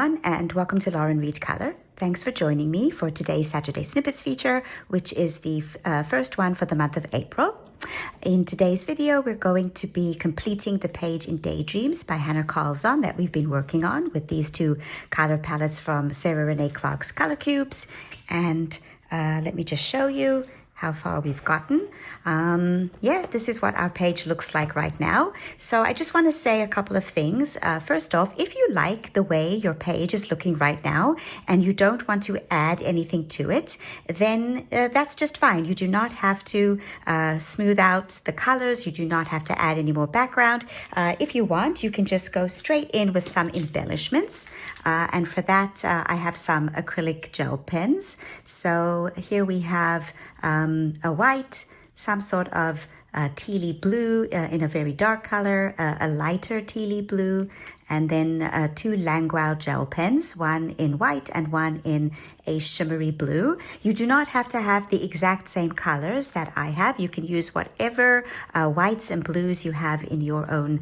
everyone, and welcome to Lauren Reed Color. Thanks for joining me for today's Saturday Snippets feature, which is the first one for the month of April. In today's video, we're going to be completing the page in Daydreams by Hanna Karzon that we've been working on with these two color palettes from Sarah Renee Clark's Color Cubes. And let me just show you how far we've gotten. This is what our page looks like right now. So I just want to say a couple of things. First off, if you like the way your page is looking right now and you don't want to add anything to it, then that's just fine. You do not have to smooth out the colors. You do not have to add any more background. If you want, you can just go straight in with some embellishments. And for that, I have some acrylic gel pens. So here we have a white, some sort of tealy blue in a very dark color, a lighter tealy blue, and then two Languau gel pens, one in white and one in a shimmery blue. You do not have to have the exact same colors that I have. You can use whatever whites and blues you have in your own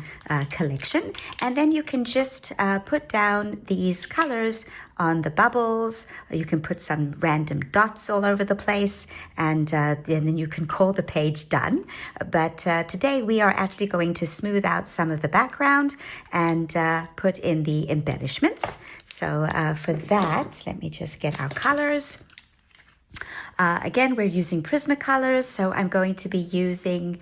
collection. And then you can just put down these colors on the bubbles. You can put some random dots all over the place, and then you can call the page done. But today we are actually going to smooth out some of the background and put in the embellishments. So for that, let me just get our colors. Again, we're using Prismacolors, so I'm going to be using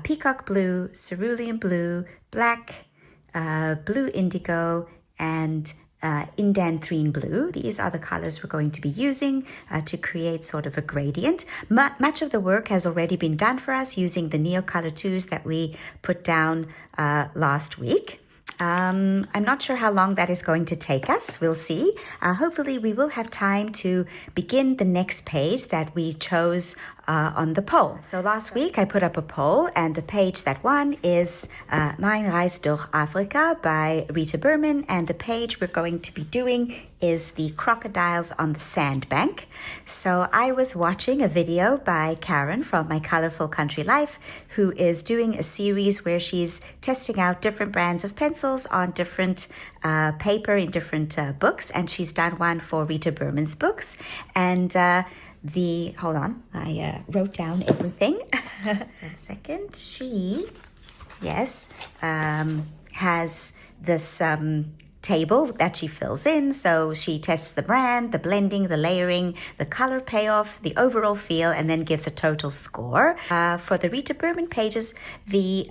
peacock blue, cerulean blue, black, blue indigo, and indanthrene blue. These are the colors we're going to be using to create sort of a gradient. Much of the work has already been done for us using the Neo Color 2s that we put down last week. I'm not sure how long that is going to take us. We'll see. Hopefully we will have time to begin the next page that we chose on the poll. So last week I put up a poll, and the page that won is Mijn Reis door Afrika by Rita Berman, and the page we're going to be doing is the crocodiles on the sandbank. So I was watching a video by Karen from My Colorful Country Life, who is doing a series where she's testing out different brands of pencils on different paper in different books, and she's done one for Rita Berman's books. And hold on, I wrote down everything. 1 second. She, has this table that she fills in. So she tests the brand, the blending, the layering, the color payoff, the overall feel, and then gives a total score. For the Rita Berman pages, the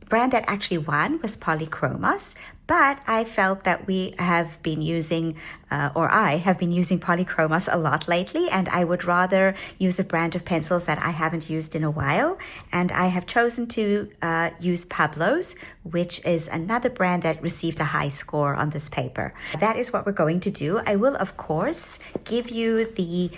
brand that actually won was Polychromos. But I felt that we have been using, I have been using Polychromos a lot lately, and I would rather use a brand of pencils that I haven't used in a while. And I have chosen to use Pablo's, which is another brand that received a high score on this paper. That is what we're going to do. I will, of course, give you the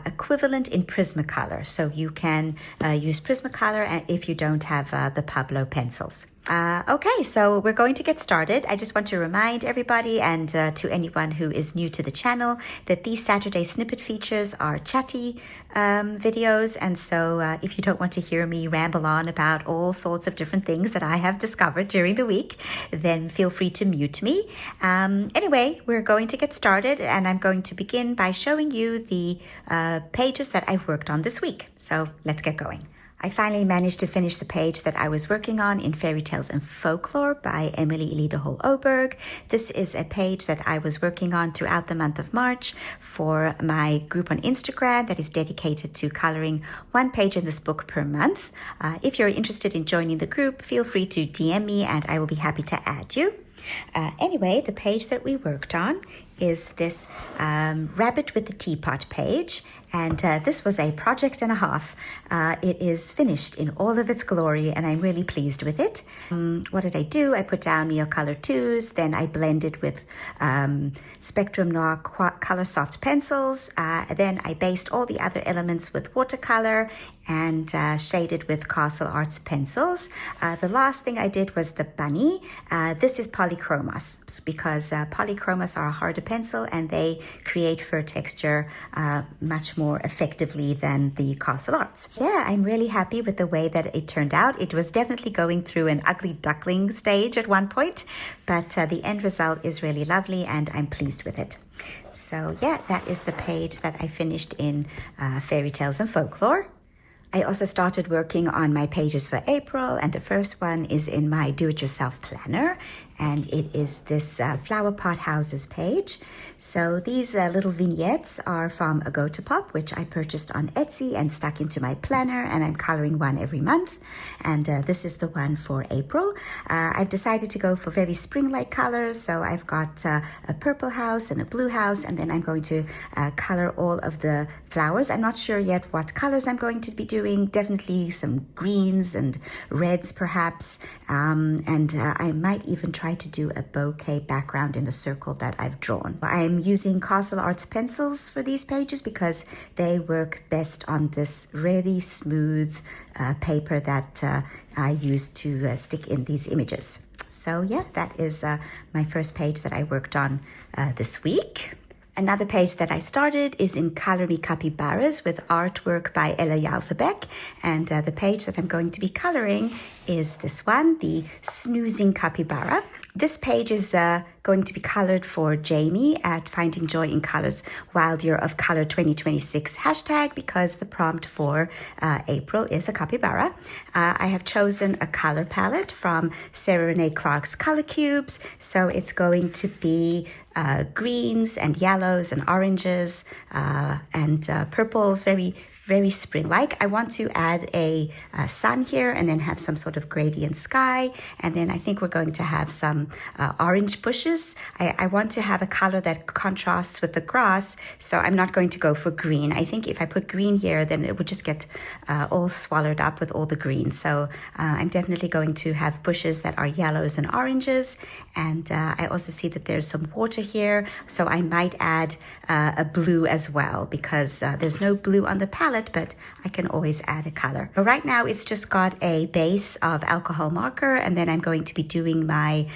equivalent in Prismacolor. So you can use Prismacolor if you don't have the Pablo pencils. Okay, so we're going to get started. I just want to remind everybody and to anyone who is new to the channel that these Saturday snippet features are chatty videos. And so if you don't want to hear me ramble on about all sorts of different things that I have discovered during the week, then feel free to mute me. Anyway, we're going to get started, and I'm going to begin by showing you the pages that I've worked on this week. So let's get going. I finally managed to finish the page that I was working on in Fairy Tales and Folklore by Emily Elida Hall-Oberg. This is a page that I was working on throughout the month of March for my group on Instagram that is dedicated to coloring one page in this book per month. If you're interested in joining the group, feel free to DM me and I will be happy to add you. Anyway, the page that we worked on is this Rabbit with the Teapot page, and this was a project and a half. It is finished in all of its glory, and I'm really pleased with it. What did I do? I put down Neo Color 2s, then I blended with Spectrum Noir Color Soft pencils, then I based all the other elements with watercolor and shaded with Castle Arts pencils. The last thing I did was the bunny. This is Polychromos, because Polychromos are a harder pencil and they create fur texture much much more effectively than the Castle Arts. Yeah, I'm really happy with the way that it turned out. It was definitely going through an ugly duckling stage at one point, but the end result is really lovely and I'm pleased with it. So yeah, that is the page that I finished in Fairy Tales and Folklore. I also started working on my pages for April, and the first one is in my do-it-yourself planner, and it is this flower pot houses page. So these little vignettes are from A Go to Pop, which I purchased on Etsy and stuck into my planner, and I'm coloring one every month. And this is the one for April. I've decided to go for very spring-like colors, so I've got a purple house and a blue house, and then I'm going to color all of the flowers. I'm not sure yet what colors I'm going to be doing, definitely some greens and reds perhaps, and I might even try to do a bouquet background in the circle that I've drawn. I'm using Castle Arts pencils for these pages because they work best on this really smooth paper that I use to stick in these images. So yeah, that is my first page that I worked on this week. Another page that I started is in Color Me Capybaras with artwork by Ella Jalsebeck, and the page that I'm going to be coloring is this one, the Snoozing Capybara. This page is going to be colored for Jamie at Finding Joy in Colors Wild Year of Color 2026 hashtag, because the prompt for April is a capybara. I have chosen a color palette from Sarah Renee Clark's Color Cubes, so it's going to be greens and yellows and oranges and purples, very spring-like. I want to add a sun here and then have some sort of gradient sky. And then I think we're going to have some orange bushes. I want to have a color that contrasts with the grass, so I'm not going to go for green. I think if I put green here, then it would just get all swallowed up with all the green. So I'm definitely going to have bushes that are yellows and oranges. And I also see that there's some water here, so I might add a blue as well, because there's no blue on the palette, but I can always add a color. But right now it's just got a base of alcohol marker, and then I'm going to be doing my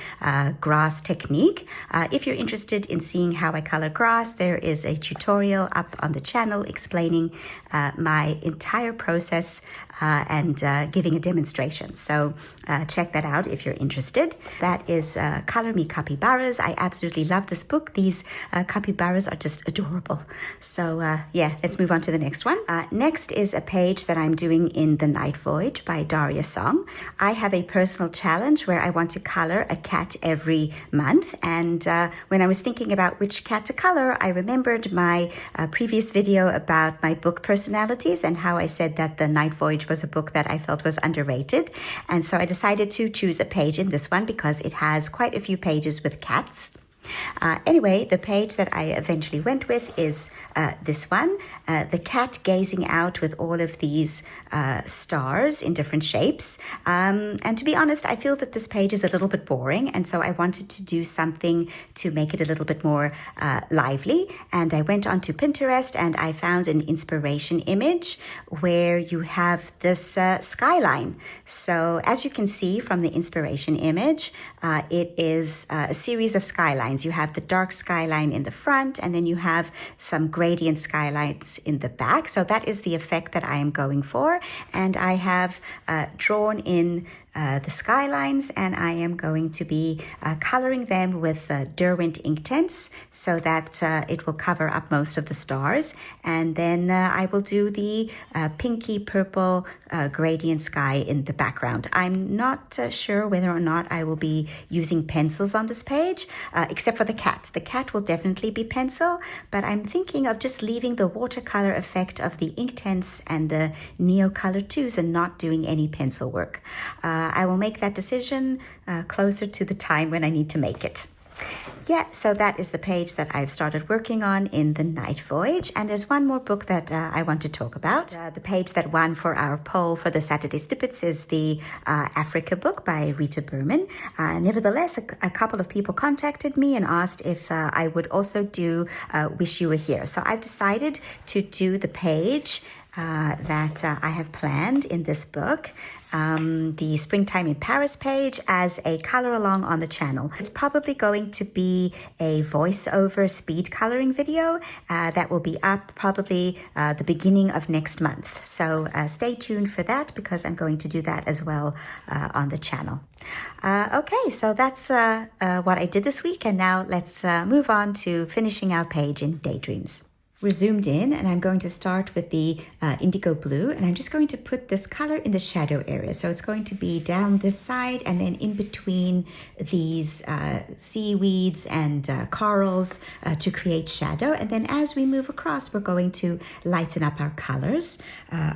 grass technique. If you're interested in seeing how I color grass, there is a tutorial up on the channel explaining my entire process and giving a demonstration. So check that out if you're interested. That is Color Me Capybaras. I absolutely love this book. These capybaras are just adorable. So yeah, let's move on to the next one. Next is a page that I'm doing in The Night Voyage by Daria Song. I have a personal challenge where I want to color a cat every month. And when I was thinking about which cat to color, I remembered my previous video about my book personalities and how I said that The Night Voyage was a book that I felt was underrated. And so I decided to choose a page in this one because it has quite a few pages with cats. Anyway, the page that I eventually went with is this one, the cat gazing out with all of these stars in different shapes. And to be honest, I feel that this page is a little bit boring, and so I wanted to do something to make it a little bit more lively. And I went onto Pinterest and I found an inspiration image where you have this skyline. So as you can see from the inspiration image, it is a series of skylines. You have the dark skyline in the front, and then you have some gradient skylines in the back. So that is the effect that I am going for. And I have drawn in the skylines, and I am going to be coloring them with Derwent Inktense so that it will cover up most of the stars. And then I will do the pinky purple gradient sky in the background. I'm not sure whether or not I will be using pencils on this page, except for the cat. The cat will definitely be pencil, but I'm thinking of just leaving the watercolor effect of the Inktense and the Neo Color 2s and not doing any pencil work. I will make that decision closer to the time when I need to make it. Yeah, so that is the page that I've started working on in The Night Voyage. And there's one more book that I want to talk about. The page that won for our poll for the Saturday Snippets is the Africa book by Rita Berman. Nevertheless, a couple of people contacted me and asked if I would also do Wish You Were Here. So I've decided to do the page that I have planned in this book the Springtime in Paris page as a color along on the channel. It's probably going to be a voiceover speed coloring video that will be up probably the beginning of next month. So stay tuned for that because I'm going to do that as well on the channel. Okay, so that's what I did this week, and now let's move on to finishing our page in Daydreams. We're zoomed in, and I'm going to start with the indigo blue, and I'm just going to put this color in the shadow area. So it's going to be down this side and then in between these seaweeds and corals to create shadow. And then as we move across, we're going to lighten up our colors.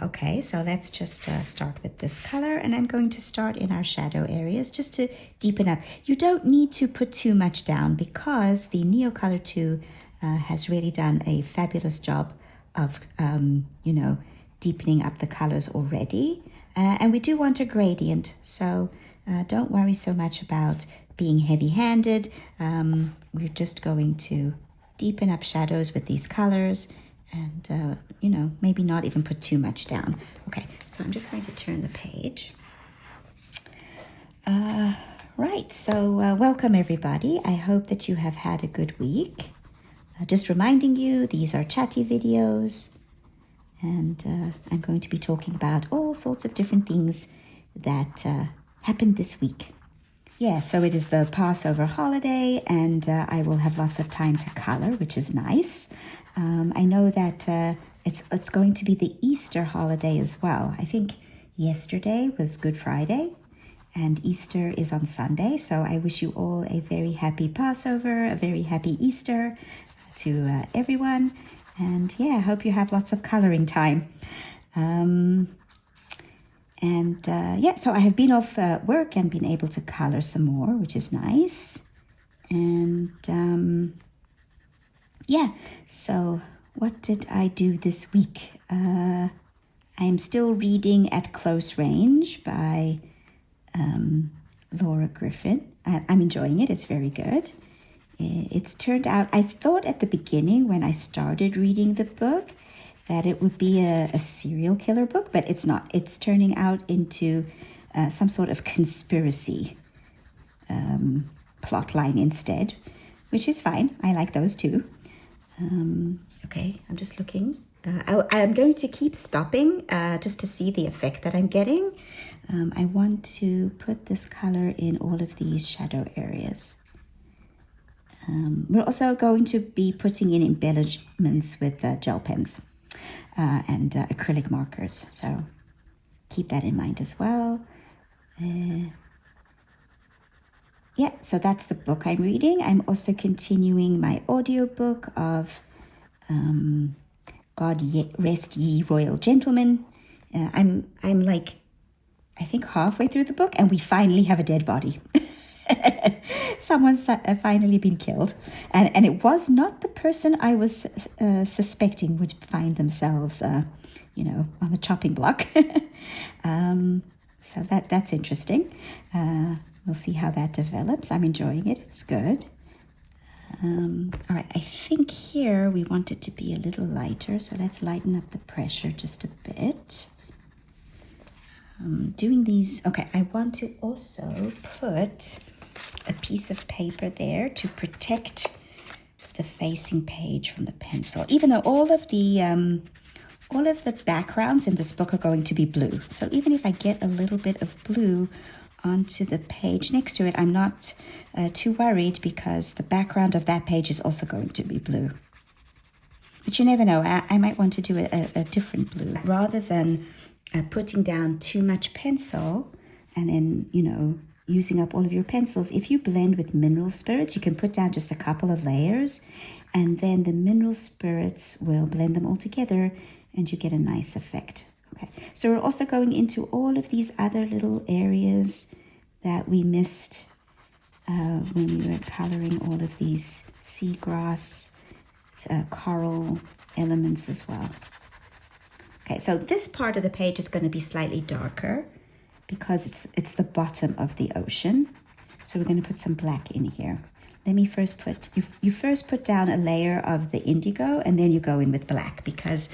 Okay, so let's just start with this color, and I'm going to start in our shadow areas just to deepen up. You don't need to put too much down because the Neo Color 2 has really done a fabulous job of, deepening up the colors already. And we do want a gradient, so don't worry so much about being heavy-handed. We're just going to deepen up shadows with these colors and, maybe not even put too much down. Okay, so I'm just going to turn the page. Right, so welcome everybody. I hope that you have had a good week. Just reminding you, these are chatty videos, and I'm going to be talking about all sorts of different things that happened this week. Yeah, so it is the Passover holiday, and I will have lots of time to color, which is nice. I know that it's going to be the Easter holiday as well. I think yesterday was Good Friday, and Easter is on Sunday, so I wish you all a very happy Passover, a very happy Easter to everyone, and yeah, I hope you have lots of coloring time. So I have been off work and been able to color some more, which is nice. And so what did I do this week? I am still reading At Close Range by Laura Griffin. I'm enjoying it. It's very good. It's turned out, I thought at the beginning when I started reading the book that it would be a serial killer book, but it's not. It's turning out into some sort of conspiracy plot line instead, which is fine. I like those too. Okay, I'm just looking. I'm going to keep stopping just to see the effect that I'm getting. I want to put this color in all of these shadow areas. We're also going to be putting in embellishments with gel pens and acrylic markers. So keep that in mind as well. So that's the book I'm reading. I'm also continuing my audiobook of God Rest Ye Royal Gentlemen. I'm like, I think halfway through the book, and we finally have a dead body. Someone's finally been killed, and it was not the person I was suspecting would find themselves, on the chopping block. So that's interesting. We'll see how that develops. I'm enjoying it. It's good. All right, I think here we want it to be a little lighter, so let's lighten up the pressure just a bit. Doing these, okay, I want to also put a piece of paper there to protect the facing page from the pencil, even though all of the backgrounds in this book are going to be blue. So even if I get a little bit of blue onto the page next to it, I'm not too worried because the background of that page is also going to be blue. But you never know, I might want to do a different blue rather than putting down too much pencil and then, using up all of your pencils. If you blend with mineral spirits, you can put down just a couple of layers, and then the mineral spirits will blend them all together and you get a nice effect. Okay, so we're also going into all of these other little areas that we missed when we were coloring all of these seagrass, coral elements as well. Okay, so this part of the page is going to be slightly darker because it's the bottom of the ocean. So we're going to put some black in here. Let me first you first put down a layer of the indigo, and then you go in with black, because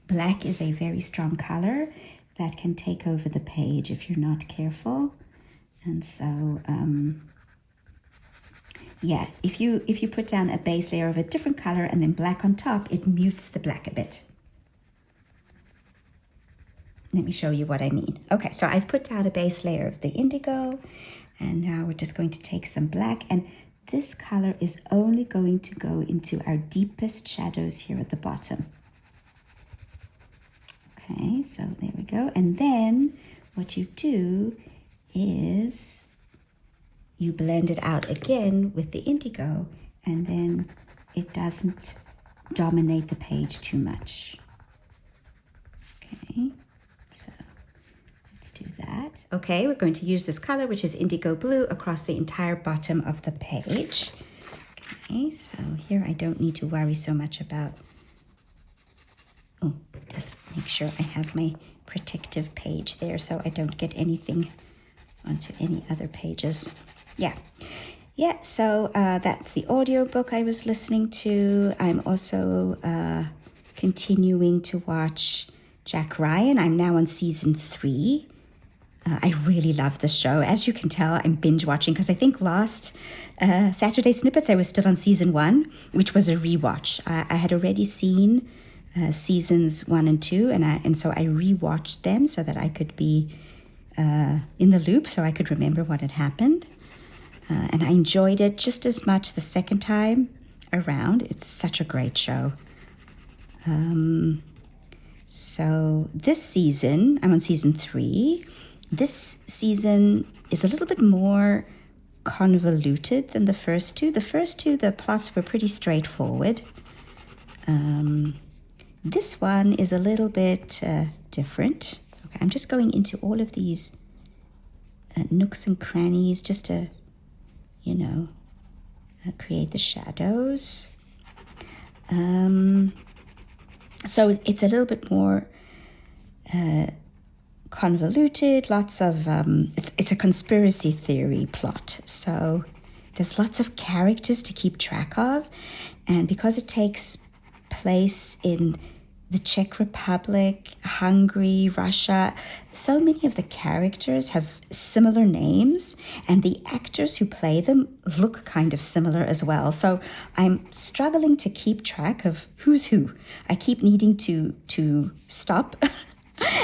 black is a very strong color that can take over the page if you're not careful. And so, yeah, if you put down a base layer of a different color and then black on top, it mutes the black a bit. Let me show you what I mean. Okay, so I've put down a base layer of the indigo, and now we're just going to take some black, and this color is only going to go into our deepest shadows here at the bottom. Okay, so there we go. And then what you do is you blend it out again with the indigo, and then it doesn't dominate the page too much. Okay, so let's do that. Okay, we're going to use this color, which is indigo blue, across the entire bottom of the page. Okay, so here I don't need to worry so much about, just make sure I have my protective page there so I don't get anything onto any other pages. Yeah, so that's the audiobook I was listening to. I'm also continuing to watch Jack Ryan. I'm now on season 3. I really love the show. As you can tell, I'm binge watching because I think last Saturday Snippets I was still on season 1, which was a rewatch. I had already seen seasons 1 and 2, and so I rewatched them so that I could be in the loop, so I could remember what had happened. And I enjoyed it just as much the second time around. It's such a great show. So this season, I'm on season 3. This season is a little bit more convoluted than the first two. The first two, the plots were pretty straightforward. This one is a little bit different. Okay, I'm just going into all of these nooks and crannies just to, create the shadows. So it's a little bit more convoluted, lots of, it's a conspiracy theory plot. So there's lots of characters to keep track of. And because it takes place in the Czech Republic, Hungary, Russia, so many of the characters have similar names, and the actors who play them look kind of similar as well. So I'm struggling to keep track of who's who. I keep needing to stop.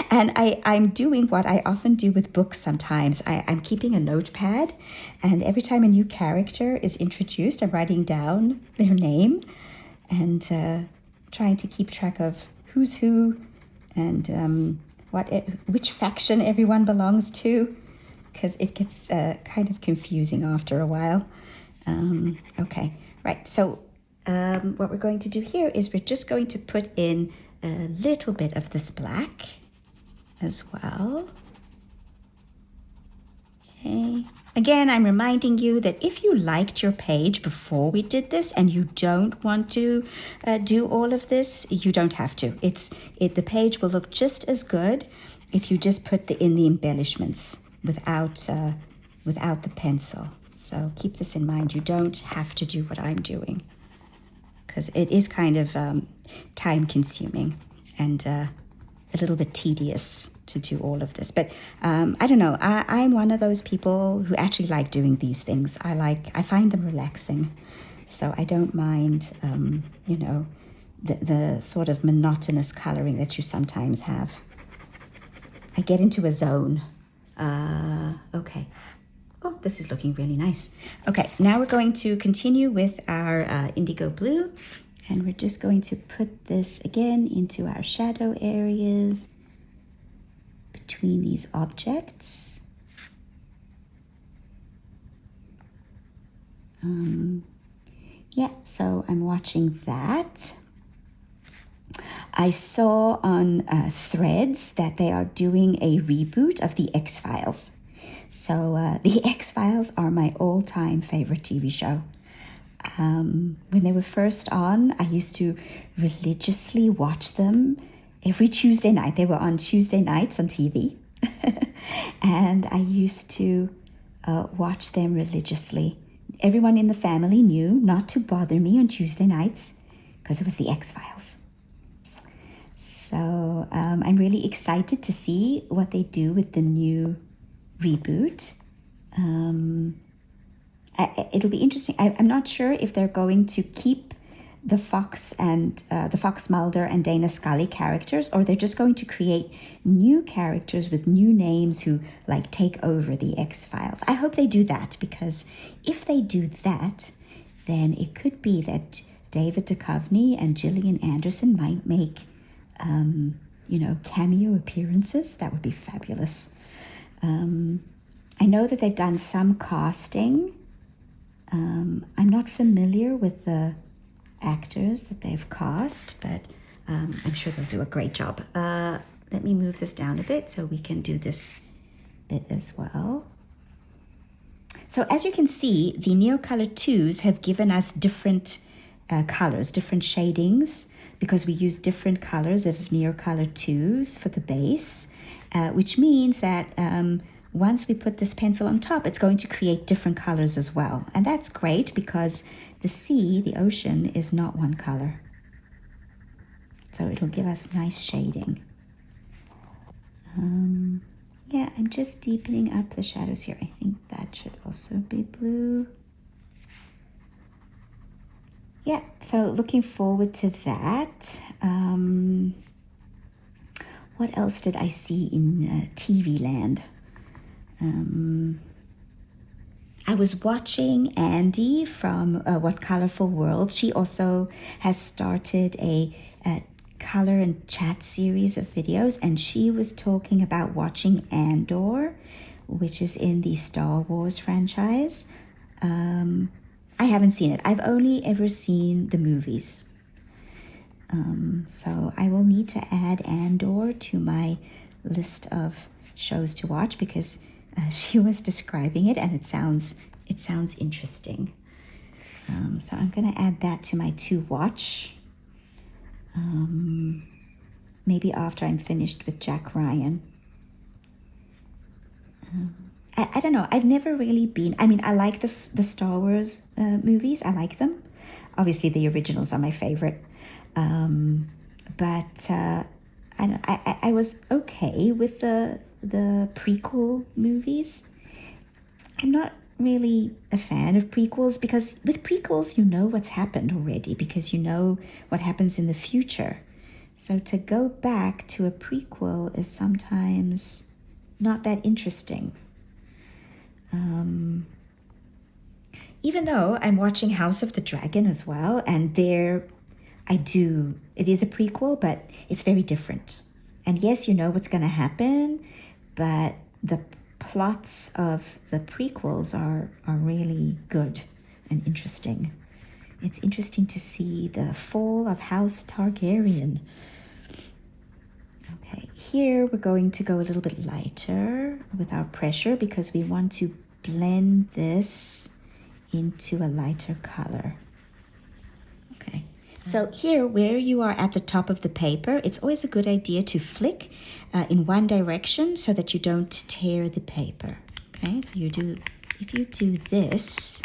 And I'm doing what I often do with books sometimes. I'm keeping a notepad, and every time a new character is introduced, I'm writing down their name and trying to keep track of who's who and which faction everyone belongs to, because it gets kind of confusing after a while. Okay, right. So what we're going to do here is we're just going to put in a little bit of this black as well. Okay. Again, I'm reminding you that if you liked your page before we did this and you don't want to do all of this, you don't have to. The page will look just as good if you just put in the embellishments without the pencil. So keep this in mind. You don't have to do what I'm doing, because it is kind of time consuming and a little bit tedious to do all of this. But I don't know, I'm one of those people who actually like doing these things. I find them relaxing, so I don't mind the sort of monotonous coloring that you sometimes have. I get into a zone. Okay. Oh, this is looking really nice. Okay, now we're going to continue with our indigo blue, and we're just going to put this again into our shadow areas between these objects. Yeah, so I'm watching that. I saw on Threads that they are doing a reboot of The X-Files. So The X-Files are my all-time favorite TV show. When they were first on, I used to religiously watch them every Tuesday night. They were on Tuesday nights on TV. And I used to watch them religiously. Everyone in the family knew not to bother me on Tuesday nights because it was The X-Files. So So I'm really excited to see what they do with the new reboot. It'll be interesting. I'm not sure if they're going to keep the Fox and the Fox Mulder and Dana Scully characters, or they're just going to create new characters with new names who like take over the X-Files. I hope they do that, because if they do that, then it could be that David Duchovny and Gillian Anderson might make, cameo appearances. That would be fabulous. I know that they've done some casting. I'm not familiar with the actors that they've cast, but I'm sure they'll do a great job. Let me move this down a bit so we can do this bit as well. So as you can see, the Neocolor 2s have given us different colors, different shadings, because we use different colors of Neocolor 2s for the base, which means that once we put this pencil on top, it's going to create different colors as well. And that's great, because the sea, the ocean, is not one color. So it'll give us nice shading. Yeah, I'm just deepening up the shadows here. I think that should also be blue. Yeah, so looking forward to that. What else did I see in TV land? I was watching Andy from What Colorful World. She also has started a color and chat series of videos, and she was talking about watching Andor, which is in the Star Wars franchise. I haven't seen it. I've only ever seen the movies. So I will need to add Andor to my list of shows to watch, because she was describing it and it sounds interesting. So I'm going to add that to my to watch. Maybe after I'm finished with Jack Ryan. I don't know. I've never really been. I mean, I like the Star Wars movies. I like them. Obviously, the originals are my favorite. But I was okay with the prequel movies. I'm not really a fan of prequels, because with prequels you know what's happened already, because you know what happens in the future. So to go back to a prequel is sometimes not that interesting. Even though I'm watching House of the Dragon as well, and it is a prequel, but it's very different. And yes, you know what's going to happen, but the plots of the prequels are really good and interesting. It's interesting to see the fall of House Targaryen. Okay, here we're going to go a little bit lighter with our pressure, because we want to blend this into a lighter color. Okay, so here where you are at the top of the paper, it's always a good idea to flick in one direction so that you don't tear the paper. Okay, so if you do this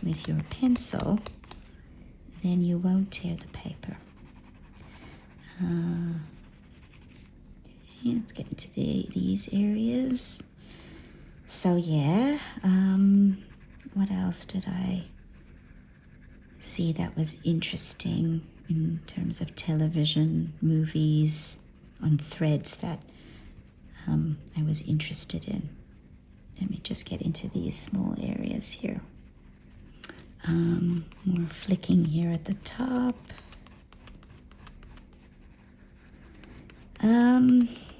with your pencil, then you won't tear the paper. Let's get into these areas. So yeah, what else did I see that was interesting in terms of television, movies, on threads that I was interested in? Let me just get into these small areas here. More flicking here at the top.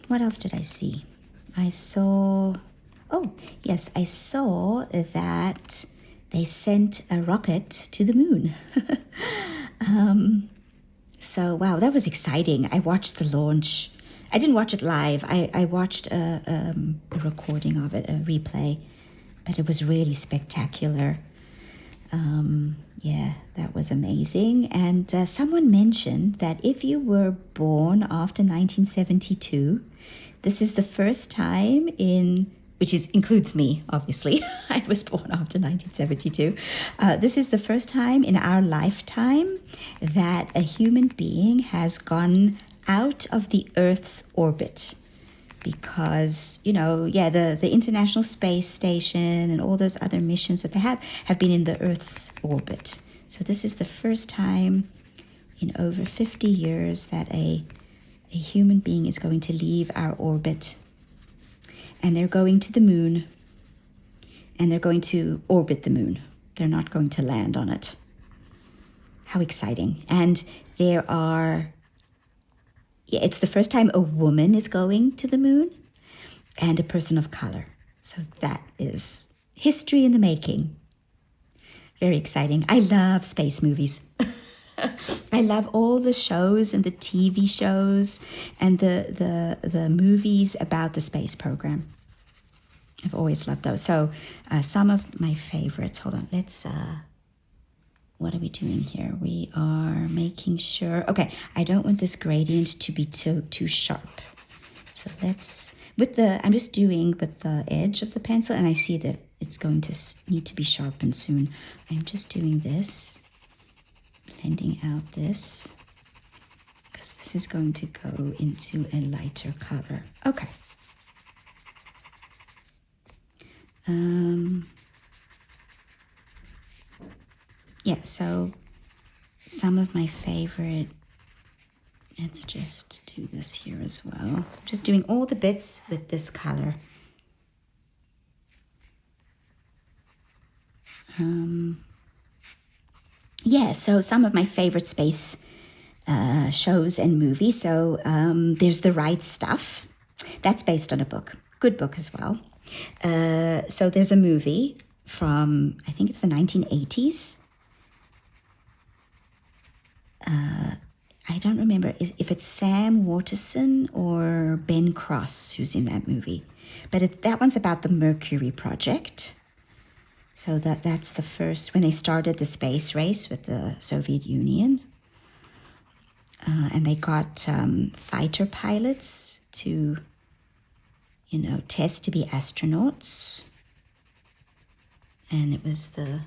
What else did I see? I saw that they sent a rocket to the moon. So, wow, that was exciting. I watched the launch. I didn't watch it live. I watched a recording of it, a replay, but it was really spectacular. Yeah, that was amazing. And someone mentioned that if you were born after 1972, this is the first time which includes me, obviously. I was born after 1972. This is the first time in our lifetime that a human being has gone out of the Earth's orbit. Because, the International Space Station and all those other missions that they have been in the Earth's orbit. So this is the first time in over 50 years that a human being is going to leave our orbit. And they're going to the moon. And they're going to orbit the moon. They're not going to land on it. How exciting. And it's the first time a woman is going to the moon and a person of color. So that is history in the making. Very exciting. I love space movies. I love all the shows and the TV shows and the movies about the space program. I've always loved those. So some of my favorites, hold on, what are we doing here? We are making sure, okay, I don't want this gradient to be too sharp. So I'm just doing with the edge of the pencil, and I see that it's going to need to be sharpened soon. I'm just doing this, blending out this, because this is going to go into a lighter color. Okay. So some of my favorite, let's just do this here as well. Just doing all the bits with this color. So some of my favorite space shows and movies. So there's The Right Stuff. That's based on a book. Good book as well. So there's a movie from, I think it's the 1980s. I don't remember if it's Sam Waterston or Ben Cross who's in that movie. But that one's about the Mercury project. So that's the first, when they started the space race with the Soviet Union. And they got fighter pilots to, test to be astronauts. And it was I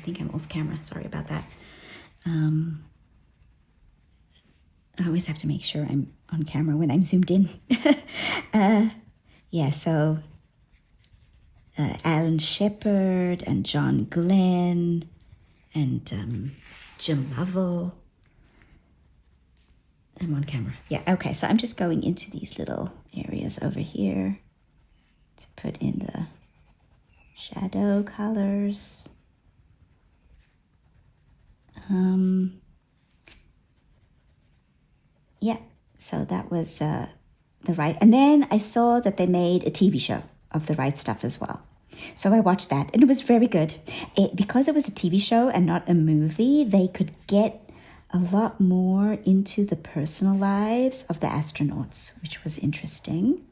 think I'm off camera. Sorry about that. I always have to make sure I'm on camera when I'm zoomed in. So Alan Shepard and John Glenn and Jim Lovell. I'm on camera. Yeah, okay, so I'm just going into these little areas over here to put in the shadow colors. So that was The Right. And then I saw that they made a TV show of The Right Stuff as well. So I watched that, and it was very good. Because it was a TV show and not a movie, they could get a lot more into the personal lives of the astronauts, which was interesting.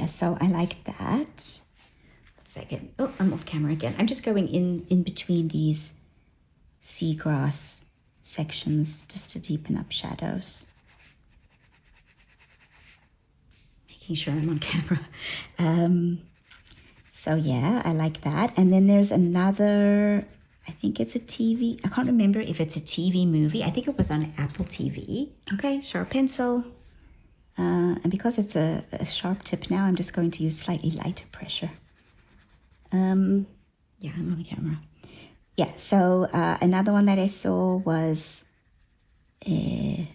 So I liked that. Second. Oh, I'm off camera again. I'm just going in between these seagrass sections just to deepen up shadows. Making sure I'm on camera. I like that. And then there's another, I think it's a TV. I can't remember if it's a TV movie. I think it was on Apple TV. Okay, sharp pencil. And because it's a sharp tip now, I'm just going to use slightly lighter pressure. I'm on camera. So another one that I saw was, what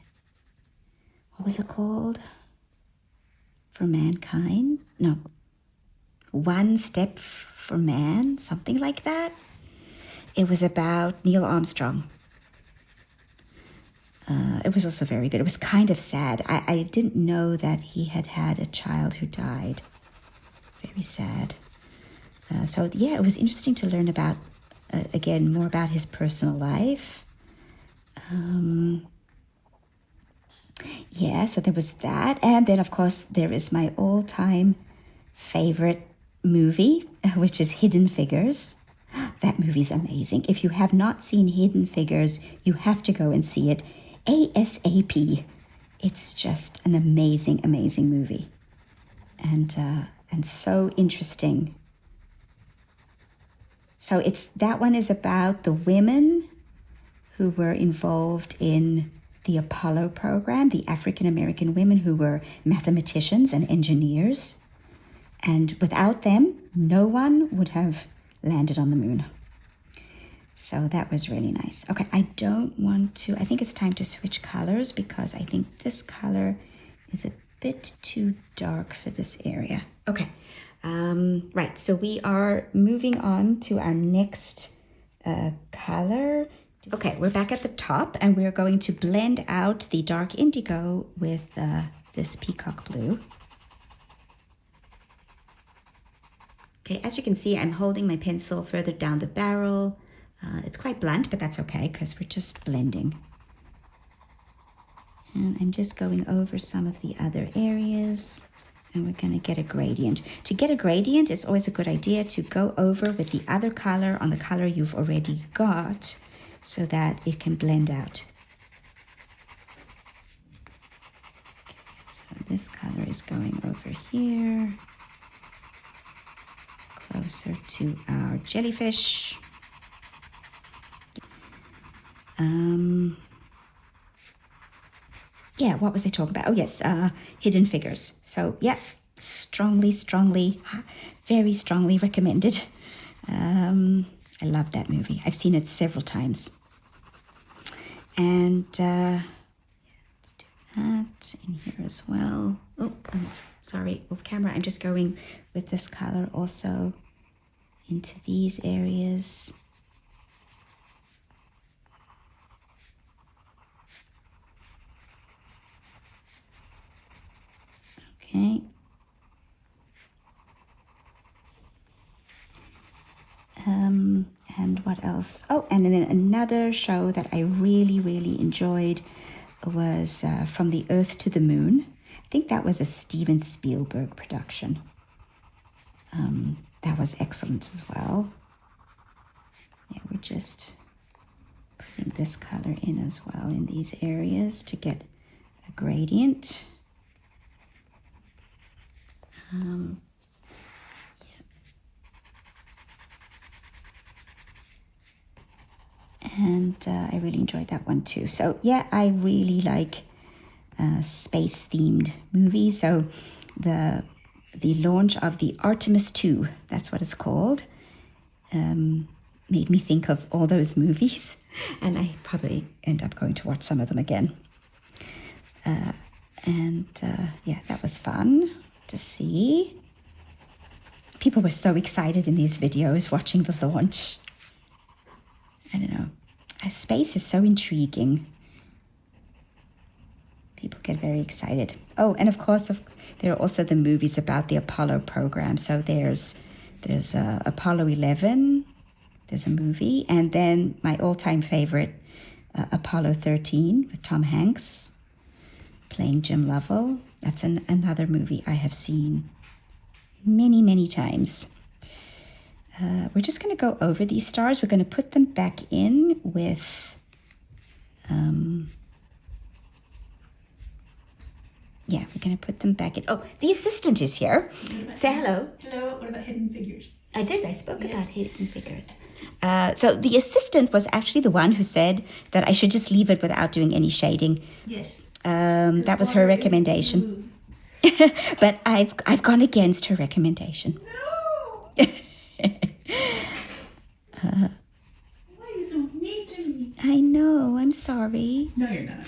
was it called? For Mankind? No. One Step for Man, something like that. It was about Neil Armstrong. It was also very good. It was kind of sad. I didn't know that he had a child who died. Very sad. It was interesting to learn about, again, more about his personal life. So there was that. And then, of course, there is my all-time favorite movie, which is Hidden Figures. That movie's amazing. If you have not seen Hidden Figures, you have to go and see it ASAP. It's just an amazing, amazing movie. And so interesting. So that one is about the women who were involved in the Apollo program, the African American women who were mathematicians and engineers. And without them, no one would have landed on the moon. So that was really nice. Okay, I think it's time to switch colors because I think this color is a bit too dark for this area. Okay, right, so we are moving on to our next color. Okay, we're back at the top and we're going to blend out the dark indigo with this peacock blue. Okay, as you can see, I'm holding my pencil further down the barrel. It's quite blunt, but that's okay because we're just blending. And I'm just going over some of the other areas and we're going to get a gradient. To get a gradient, it's always a good idea to go over with the other color on the color you've already got so that it can blend out. So this color is going over here, closer to our jellyfish. Yeah, what was I talking about? Oh yes, Hidden Figures. So yeah, strongly, very strongly recommended. I love that movie. I've seen it several times. And let's do that in here as well. Oh, sorry, off camera. I'm just going with this color also into these areas. Okay. And what else? Oh, and then another show that I really enjoyed was From the Earth to the Moon. I think that was a Steven Spielberg production. That was excellent as well. Yeah, we're just putting this color in as well in these areas to get a gradient. And I really enjoyed that one too. So yeah, I really like space-themed movies. So the launch of the Artemis 2, that's what it's called, made me think of all those movies, and I probably end up going to watch some of them again. Yeah, that was fun to see. People were so excited in these videos watching the launch. I don't know. Space is so intriguing. People get very excited. Oh, and of course, there are also the movies about the Apollo program. So there's Apollo 11. There's a movie, and then my all-time favorite, Apollo 13 with Tom Hanks playing Jim Lovell. That's another movie I have seen many times. We're just going to go over these stars. We're going to put them back in with yeah, we're going to put them back in. Oh, the assistant is here. Say hello. Hello. What about Hidden Figures? I did. I spoke about Hidden Figures. So the assistant was actually the one who said that I should just leave it without doing any shading. Yes. That was her recommendation. But I've gone against her recommendation. No. Why are you so mean to me? I know. I'm sorry. No, you're not.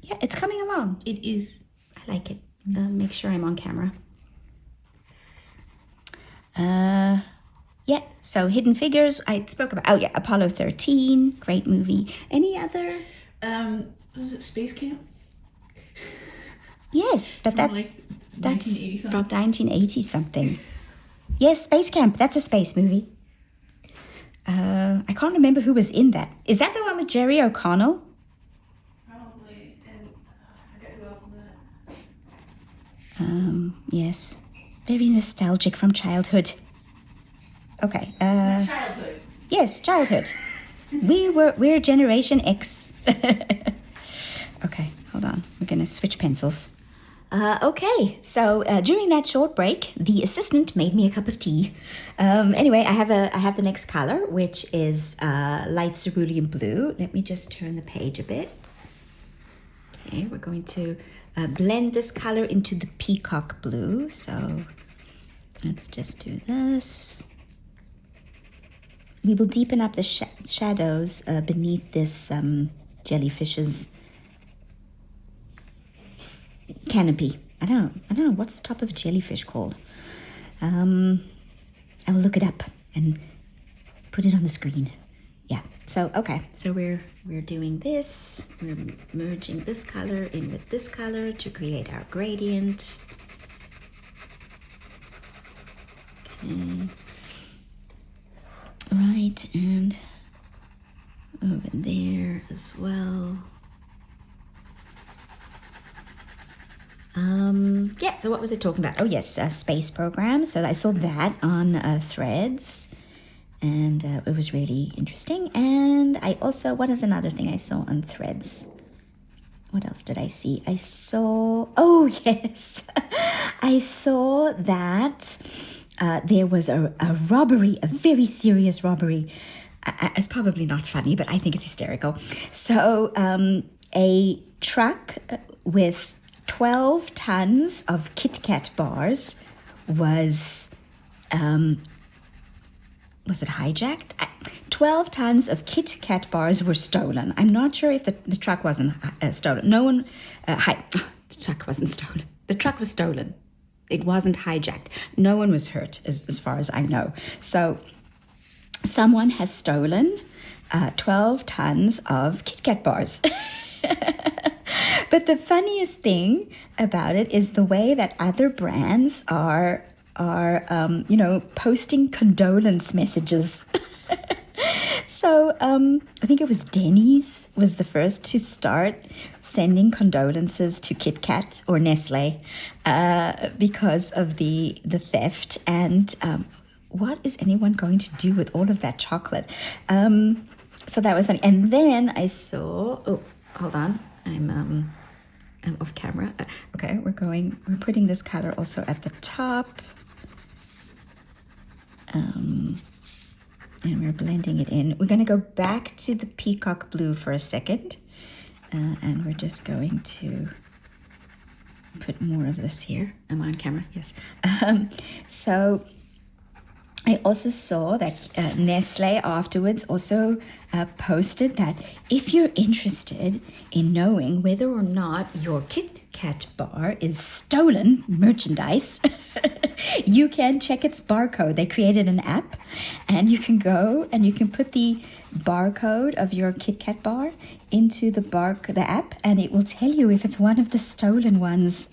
Yeah, it's coming along. It is. I like it. Make sure I'm on camera. Yeah, so Hidden Figures, I spoke about. Oh yeah, Apollo 13, great movie. Any other? Was it Space Camp? Yes, but From that's 1980 from 1980 something. Yes, Space Camp. That's a space movie. I can't remember who was in that. Is that the one with Jerry O'Connell? Probably, and I forget who else is in it. Yes, very nostalgic from childhood. Okay. Childhood. Yes, childhood. We're Generation X. Okay, hold on. We're gonna switch pencils. Okay, so during that short break, the assistant made me a cup of tea. Anyway, I have the next color, which is light cerulean blue. Let me just turn the page a bit. Okay, we're going to blend this color into the peacock blue. So let's just do this. We will deepen up the shadows beneath this jellyfish's canopy. I don't know what's the top of a jellyfish called. I will look it up and put it on the screen. Yeah. So okay. So we're doing this. We're merging this color in with this color to create our gradient. Okay. Right, and over there as well. Yeah, so what was it talking about? Oh yes, space program. So I saw that on Threads, and it was really interesting. And I also, what is another thing I saw on Threads? What else did I see? I saw, oh yes, I saw that there was a robbery, a very serious robbery. It's probably not funny, but I think it's hysterical. So a truck with 12 tons of Kit Kat bars was it hijacked? 12 tons of Kit Kat bars were stolen. I'm not sure if the truck wasn't stolen. No one, the truck wasn't stolen. The truck was stolen. It wasn't hijacked. No one was hurt as far as I know. So someone has stolen 12 tons of Kit Kat bars. But the funniest thing about it is the way that other brands are posting condolence messages. So I think it was Denny's was the first to start sending condolences to Kit Kat or Nestle because of the theft. And what is anyone going to do with all of that chocolate? So that was funny. And then I saw, oh, hold on. I'm off camera. Okay, we're putting this color also at the top. And we're blending it in. We're going to go back to the peacock blue for a second. And we're just going to put more of this here. Am I on camera? Yes. So I also saw that Nestle afterwards also posted that if you're interested in knowing whether or not your Kit Kat bar is stolen merchandise, you can check its barcode. They created an app, and you can go and you can put the barcode of your Kit Kat bar into the app, and it will tell you if it's one of the stolen ones.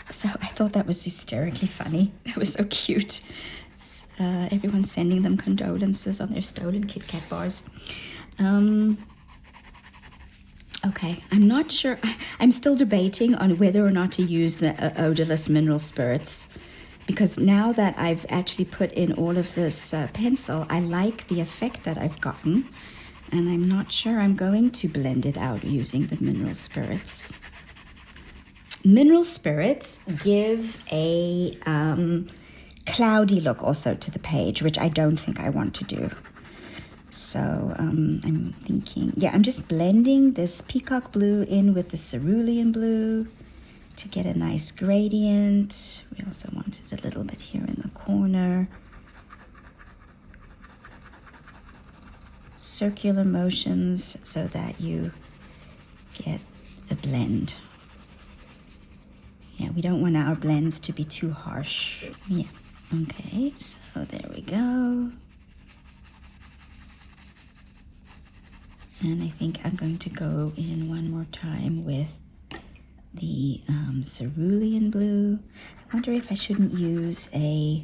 So I thought that was hysterically funny. That was so cute. Everyone's sending them condolences on their stolen Kit Kat bars. Okay, I'm not sure. I'm still debating on whether or not to use the odorless mineral spirits, because now that I've actually put in all of this pencil, I like the effect that I've gotten, and I'm not sure I'm going to blend it out using the mineral spirits. Mineral spirits give a cloudy look also to the page, which I don't think I want to do. So I'm thinking, yeah, I'm just blending this peacock blue in with the cerulean blue to get a nice gradient. We also wanted a little bit here in the corner. Circular motions so that you get a blend. Yeah, we don't want our blends to be too harsh. Yeah, okay, so there we go. And I think I'm going to go in one more time with the cerulean blue. I wonder if I shouldn't use a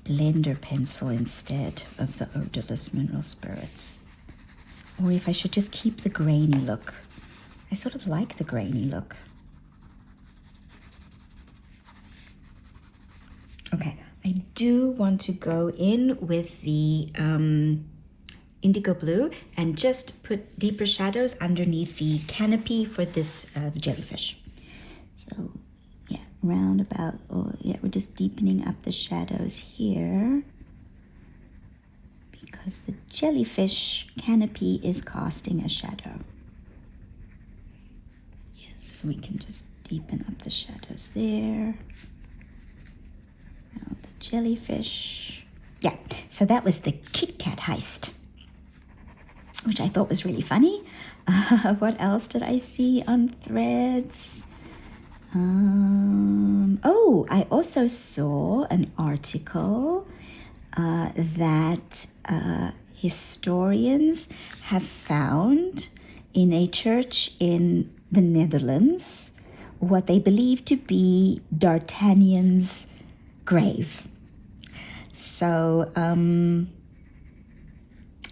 blender pencil instead of the odorless mineral spirits. Or if I should just keep the grainy look. I sort of like the grainy look. Okay, I do want to go in with the indigo blue, and just put deeper shadows underneath the canopy for this jellyfish. So yeah, round about, yeah, we're just deepening up the shadows here because the jellyfish canopy is casting a shadow. Yes, we can just deepen up the shadows there. Around the jellyfish. Yeah, so that was the Kit Kat heist, which I thought was really funny. What else did I see on Threads? Oh, I also saw an article that historians have found in a church in the Netherlands what they believe to be D'Artagnan's grave. So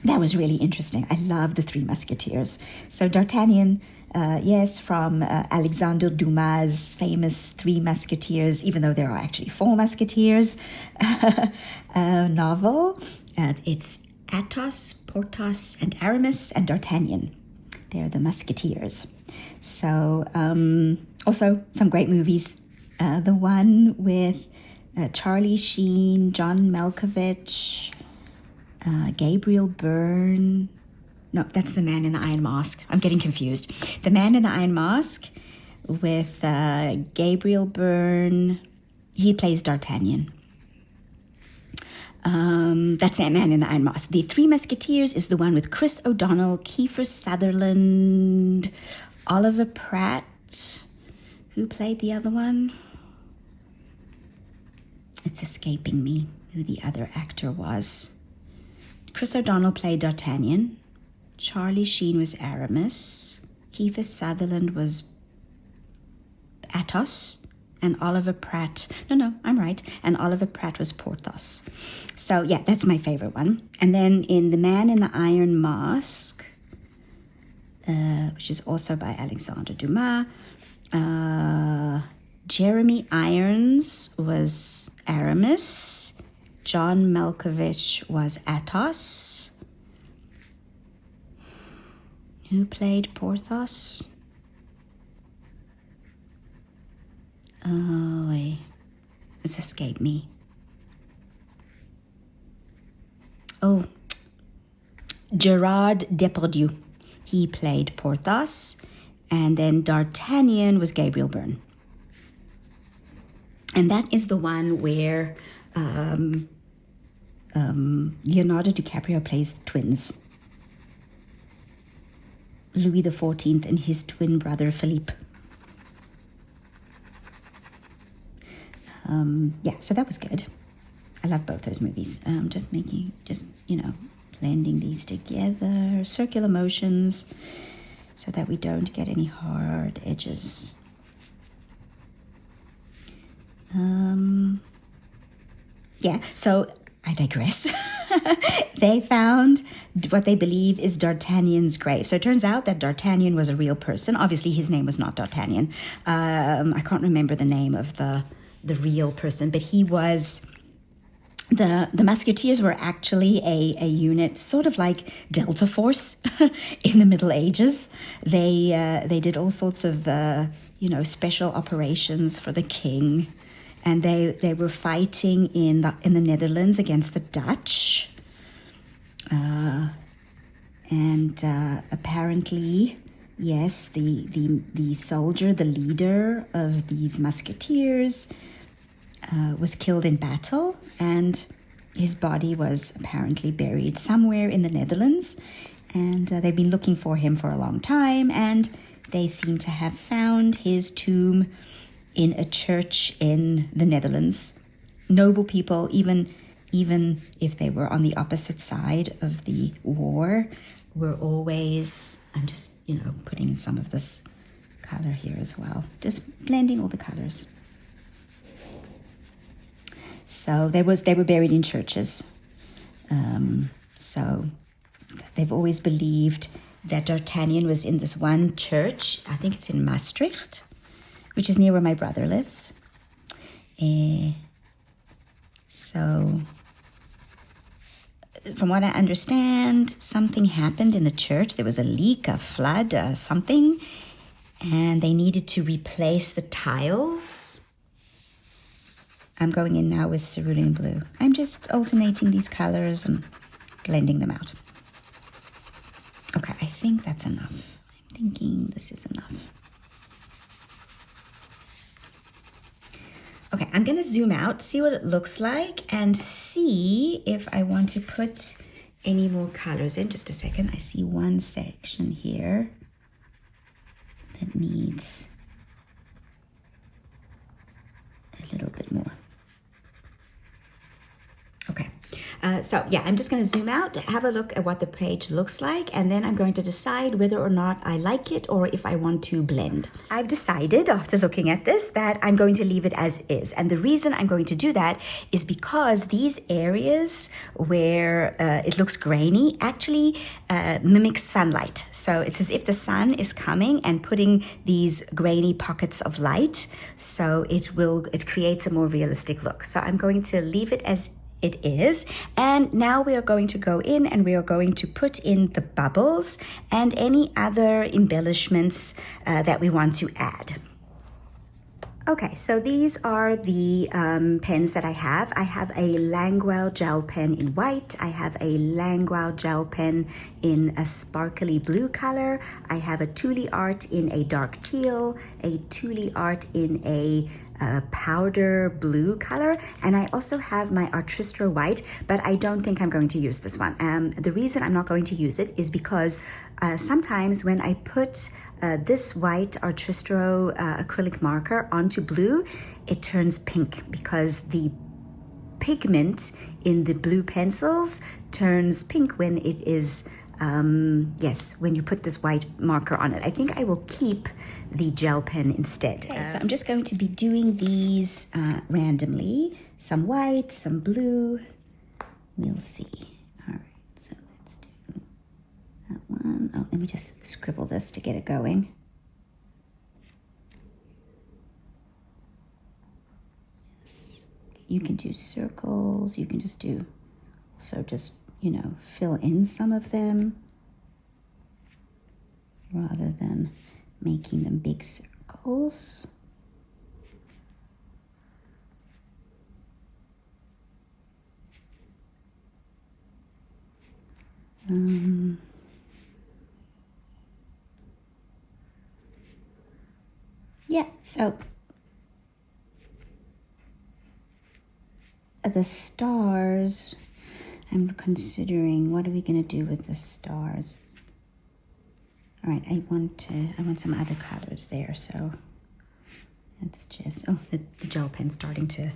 that was really interesting. I love the Three Musketeers. So D'Artagnan, yes, from Alexandre Dumas' famous Three Musketeers, even though there are actually four Musketeers novel. It's Athos, Porthos, and Aramis, and D'Artagnan. They're the Musketeers. So also some great movies. The one with Charlie Sheen, John Malkovich, Gabriel Byrne. No, that's The Man in the Iron Mask. I'm getting confused. The Man in the Iron Mask with Gabriel Byrne. He plays D'Artagnan. That's that Man in the Iron Mask. The Three Musketeers is the one with Chris O'Donnell, Kiefer Sutherland, Oliver Pratt. Who played the other one? It's escaping me who the other actor was. Chris O'Donnell played D'Artagnan. Charlie Sheen was Aramis. Kiefer Sutherland was Athos. And Oliver Pratt, no, I'm right. And Oliver Pratt was Porthos. So yeah, that's my favorite one. And then in The Man in the Iron Mask, which is also by Alexandre Dumas, Jeremy Irons was Aramis. John Malkovich was Athos. Who played Porthos? Oh, it's escaped me. Oh, Gerard Depardieu. He played Porthos. And then D'Artagnan was Gabriel Byrne. And that is the one where Leonardo DiCaprio plays twins. Louis XIV and his twin brother Philippe. Yeah, so that was good. I love both those movies. Just blending these together, circular motions, so that we don't get any hard edges. Yeah, so I digress. They found what they believe is D'Artagnan's grave. So it turns out that D'Artagnan was a real person. Obviously, his name was not D'Artagnan. I can't remember the name of the real person, but he was... The Musketeers were actually a unit, sort of like Delta Force in the Middle Ages. They did all sorts of special operations for the king, and they were fighting in the Netherlands against the Dutch. And apparently, yes, the soldier, the leader of these Musketeers, was killed in battle, and his body was apparently buried somewhere in the Netherlands, and they've been looking for him for a long time, and they seem to have found his tomb in a church in the Netherlands. Noble people, even if they were on the opposite side of the war, were always... I'm just putting in some of this color here as well, just blending all the colors. So they were buried in churches. So they've always believed that D'Artagnan was in this one church. I think it's in Maastricht, which is near where my brother lives. So from what I understand, something happened in the church. There was a leak, a flood, something, and they needed to replace the tiles. I'm going in now with cerulean blue. I'm just alternating these colors and blending them out. Okay, I think that's enough. I'm thinking this is enough. Okay, I'm gonna zoom out, see what it looks like, and see if I want to put any more colors in. Just a second, I see one section here that needs a little bit more. Okay, so yeah, I'm just going to zoom out, have a look at what the page looks like, and then I'm going to decide whether or not I like it or if I want to blend. I've decided after looking at this that I'm going to leave it as is. And the reason I'm going to do that is because these areas where it looks grainy actually mimics sunlight. So it's as if the sun is coming and putting these grainy pockets of light. So it creates a more realistic look. So I'm going to leave it as it is. And now we are going to go in and we are going to put in the bubbles and any other embellishments that we want to add. Okay, so these are the pens that I have. I have a Langwell gel pen in white. I have a Langwell gel pen in a sparkly blue color. I have a Thule Art in a dark teal, a Thule Art in a powder blue color, and I also have my Artistro white, but I don't think I'm going to use this one. The reason I'm not going to use it is because sometimes when I put this white Artistro acrylic marker onto blue, it turns pink because the pigment in the blue pencils turns pink when it is when you put this white marker on it. I think I will keep the gel pen instead. Okay, so I'm just going to be doing these randomly. Some white, some blue. We'll see. All right, so let's do that one. Oh, let me just scribble this to get it going. Yes. You can do circles. You can just do, also just, you know, fill in some of them rather than making them big circles. Yeah, so the stars, I'm considering, what are we going to do with the stars? All right, I want some other colors there, so let's just, the gel pen's starting to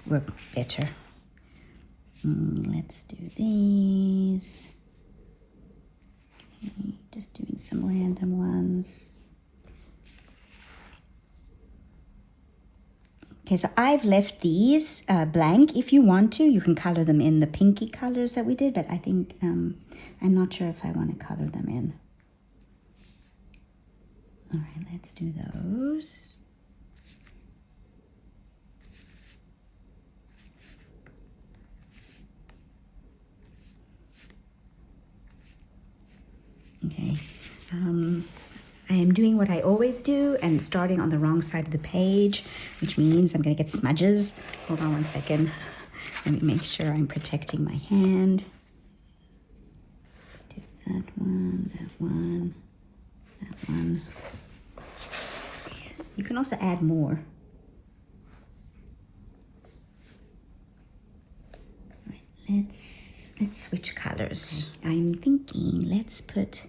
work better. Let's do these. Okay, just doing some random ones. Okay, so I've left these blank. If you want to, you can color them in the pinky colors that we did, but I think, I'm not sure if I want to color them in. All right, let's do those. Okay, I am doing what I always do and starting on the wrong side of the page, which means I'm gonna get smudges. Hold on one second. Let me make sure I'm protecting my hand. Let's do that one, that one, that one. Yes, you can also add more. All right, let's switch colors. I'm thinking let's put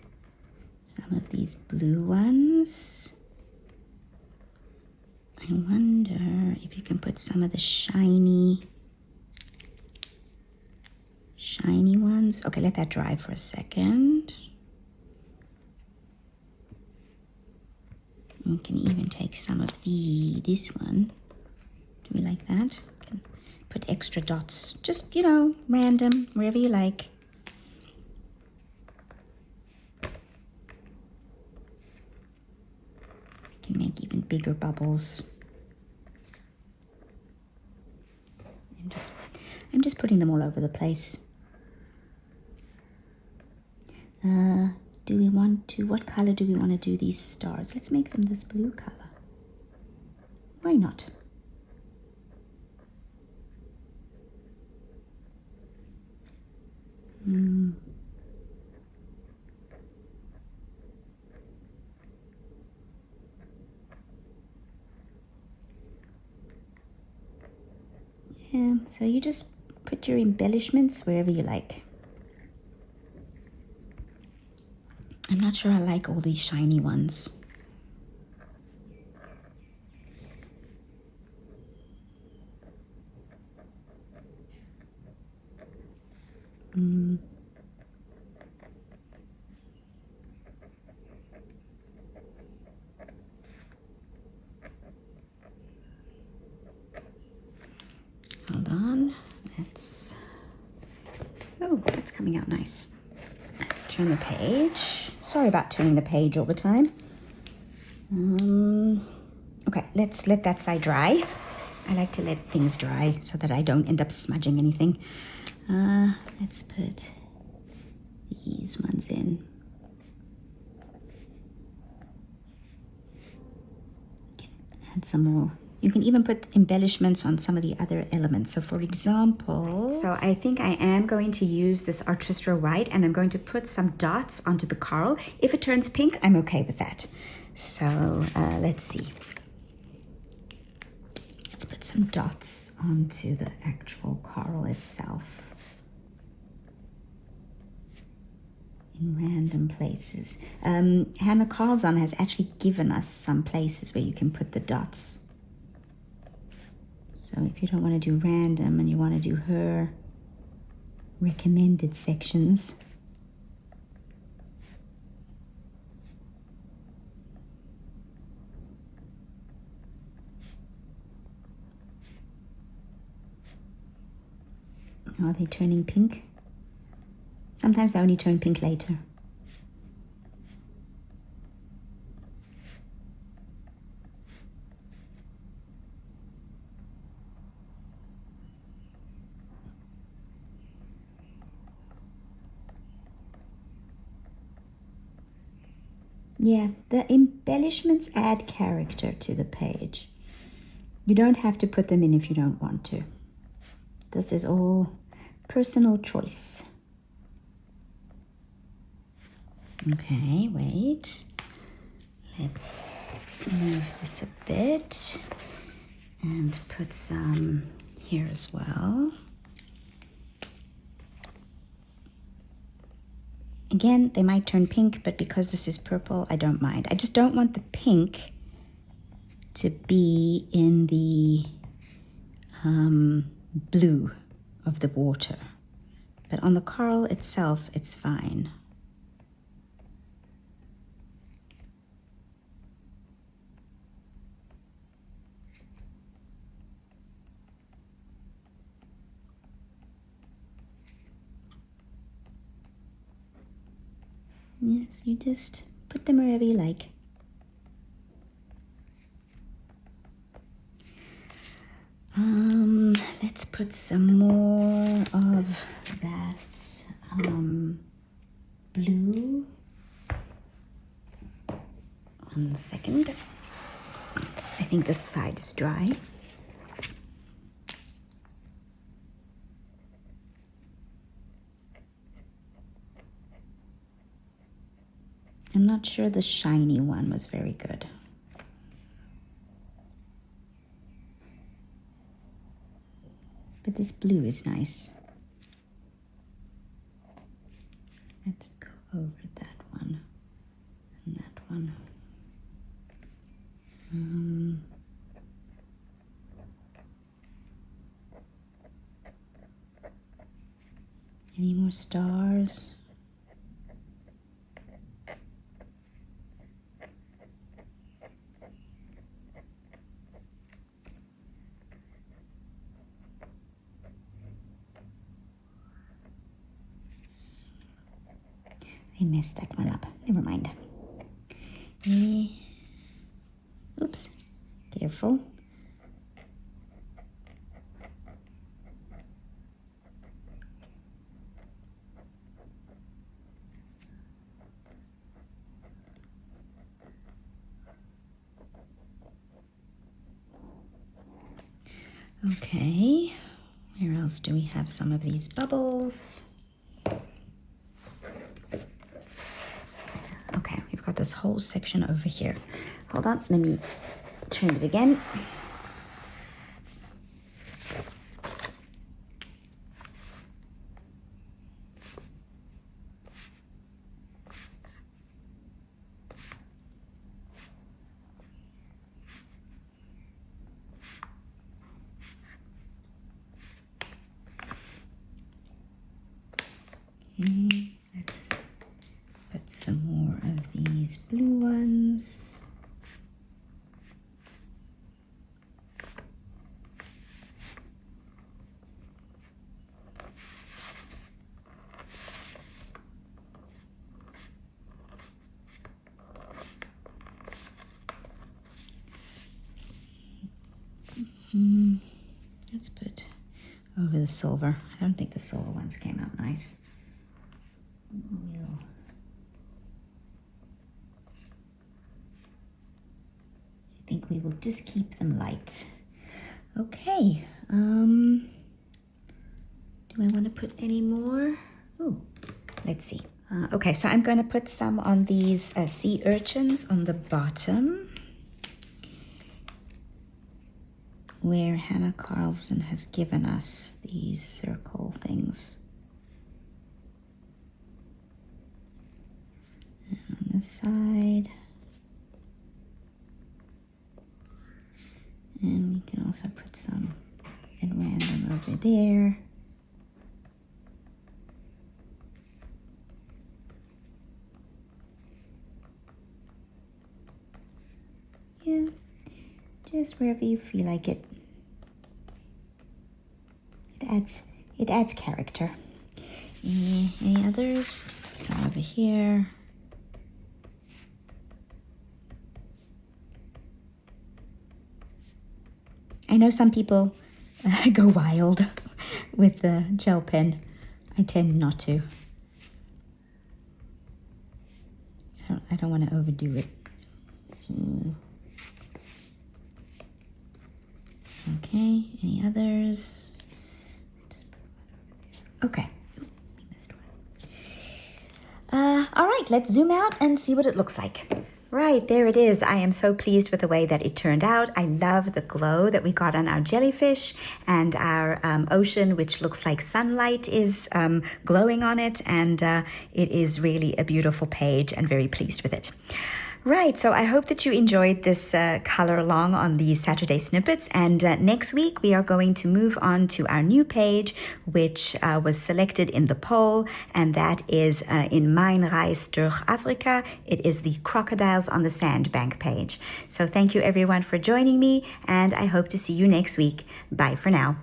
some of these blue ones. I wonder if you can put some of the shiny ones. Okay, let that dry for a second. You can even take some of this one. Do we like that? Can put extra dots, just, you know, random, wherever you like. Can make even bigger bubbles. I'm just putting them all over the place. Do we want to, what color do we want to do these stars? Let's make them this blue color. Why not? Yeah, so you just put your embellishments wherever you like. I'm not sure I like all these shiny ones. Hold on, that's coming out nice. Let's turn the page. Sorry about turning the page all the time. Okay, let's let that side dry. I like to let things dry so that I don't end up smudging anything. Let's put these ones in. Add some more. You can even put embellishments on some of the other elements. So for example, so I think I am going to use this Artistra White and I'm going to put some dots onto the coral. If it turns pink, I'm okay with that. So let's see. Let's put some dots onto the actual coral itself in random places. Hanna Karzon has actually given us some places where you can put the dots. So if you don't want to do random and you want to do her recommended sections, are they turning pink? Sometimes they only turn pink later. Yeah, the embellishments add character to the page. You don't have to put them in if you don't want to. This is all personal choice. Okay, wait. Let's move this a bit and put some here as well. Again, they might turn pink, but because this is purple, I don't mind. I just don't want the pink to be in the blue of the water. But on the coral itself, it's fine. Yes, you just put them wherever you like. Let's put some more of that blue. 1 second. I think this side is dry. I'm not sure the shiny one was very good. But this blue is nice. Let's go over that one and that one. Any more stars? I messed that one up. Never mind. Oops. Careful. Okay, where else do we have some of these bubbles? Okay, we've got this whole section over here. Hold on, let me turn it again. Okay, let's put some more of these blue ones. Let's put over the silver. I don't think the silver ones came out nice. I think we will just keep them light. Okay. Do I want to put any more? Ooh, let's see. Okay, so I'm going to put some on these sea urchins on the bottom, where Hanna Karzon has given us these circle things. And on this side. And we can also put some at random over there. Yeah, just wherever you feel like it. It adds character. Any others? Let's put some over here. I know some people go wild with the gel pen. I tend not to. I don't want to overdo it. Okay, any others? Okay, we missed one. All right, let's zoom out and see what it looks like. Right, there it is. I am so pleased with the way that it turned out. I love the glow that we got on our jellyfish, and our ocean, which looks like sunlight, is glowing on it, and it is really a beautiful page, and very pleased with it. Right, so I hope that you enjoyed this color along on these Saturday snippets, and next week we are going to move on to our new page, which was selected in the poll, and that is in Mijn Reis durch Afrika. It is the Crocodiles on the Sandbank page. So thank you everyone for joining me, and I hope to see you next week. Bye for now.